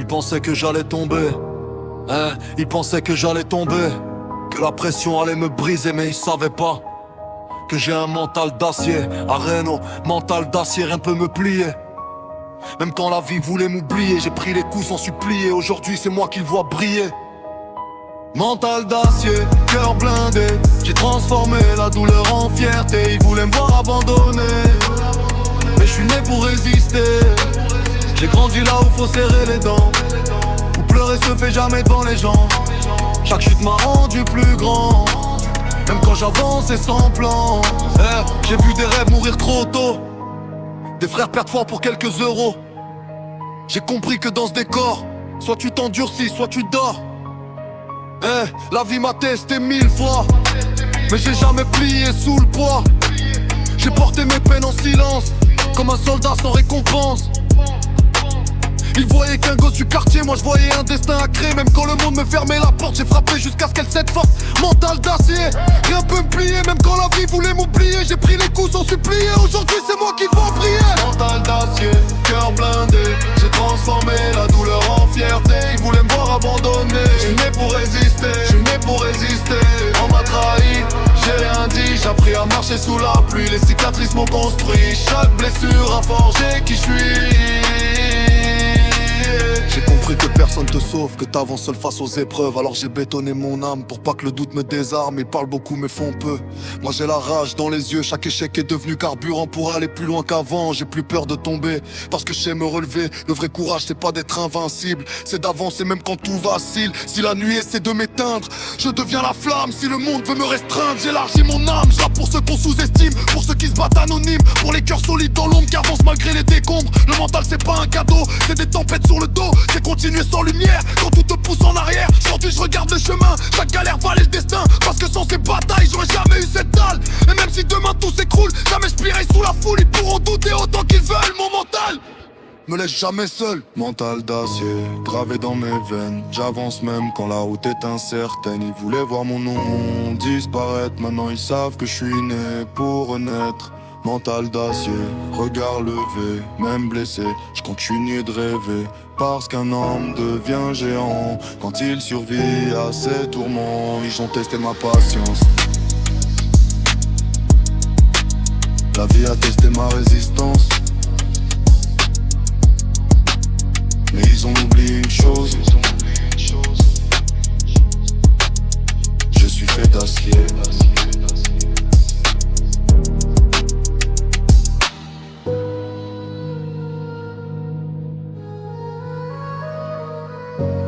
Ils pensaient que j'allais tomber, hein, ils pensaient que j'allais tomber, que la pression allait me briser, mais ils savaient pas que j'ai un mental d'acier. À Reno, mental d'acier, rien peut me plier. Même quand la vie voulait m'oublier, j'ai pris les coups sans supplier. Aujourd'hui c'est moi qui le vois briller. Mental d'acier, cœur blindé, j'ai transformé la douleur en fierté. Ils voulaient me voir abandonné, mais je suis né pour résister. J'ai grandi là où faut serrer les dents, où pleurer se fait jamais devant les gens. Chaque chute m'a rendu plus grand, même quand j'avançais sans plan. J'ai vu des rêves mourir trop tôt, des frères perdre foi pour quelques euros. J'ai compris que dans ce décor, soit tu t'endurcis, soit tu dors. La vie m'a testé 1000 fois, mais j'ai jamais plié sous le poids. J'ai porté mes peines en silence, comme un soldat sans récompense. Ils voyaient qu'un gosse du quartier, moi je voyais un destin à créer. Même quand le monde me fermait la porte, j'ai frappé jusqu'à ce qu'elle cède force. Mental d'acier, rien peut me plier. Même quand la vie voulait m'oublier, j'ai pris les coups sans supplier. Aujourd'hui c'est moi qui vais briller. Mental d'acier, cœur blindé, j'ai transformé la douleur en fierté. Ils voulaient me voir abandonné, je suis né pour résister, je suis né pour résister. On m'a trahi, j'ai rien dit, j'ai appris à marcher sous la pluie. Les cicatrices m'ont construit, chaque blessure a forgé qui je suis. J'ai compris que personne te sauve, que t'avances seul face aux épreuves. Alors j'ai bétonné mon âme pour pas que le doute me désarme. Ils parlent beaucoup mais font peu. Moi j'ai la rage dans les yeux, chaque échec est devenu carburant pour aller plus loin qu'avant. J'ai plus peur de tomber, parce que je sais me relever. Le vrai courage c'est pas d'être invincible, c'est d'avancer même quand tout vacille. Si la nuit essaie de m'éteindre, je deviens la flamme. Si le monde veut me restreindre, j'élargis mon âme. Je rappe pour ceux qu'on sous-estime, pour ceux qui se battent anonymes, pour les cœurs solides dans l'ombre qui avancent malgré les décombres. Le mental c'est pas un cadeau, c'est des tempêtes sur le dos. C'est continuer sans lumière, quand tout te pousse en arrière. Aujourd'hui je regarde le chemin, chaque galère valait le destin. Parce que sans ces batailles j'aurais jamais eu cette dalle. Et même si demain tout s'écroule, jamais je plierai sous la foule. Ils pourront douter autant qu'ils veulent, mon mental me laisse jamais seul. Mental d'acier, gravé dans mes veines. J'avance même quand la route est incertaine. Ils voulaient voir mon nom disparaître. Maintenant ils savent que je suis né pour renaître. Mental d'acier, regard levé, même blessé, je continue de rêver. Parce qu'un homme devient géant quand il survit à ses tourments. Ils ont testé ma patience, la vie a testé ma résistance. Mais ils ont oublié une chose, je suis fait d'acier. Thank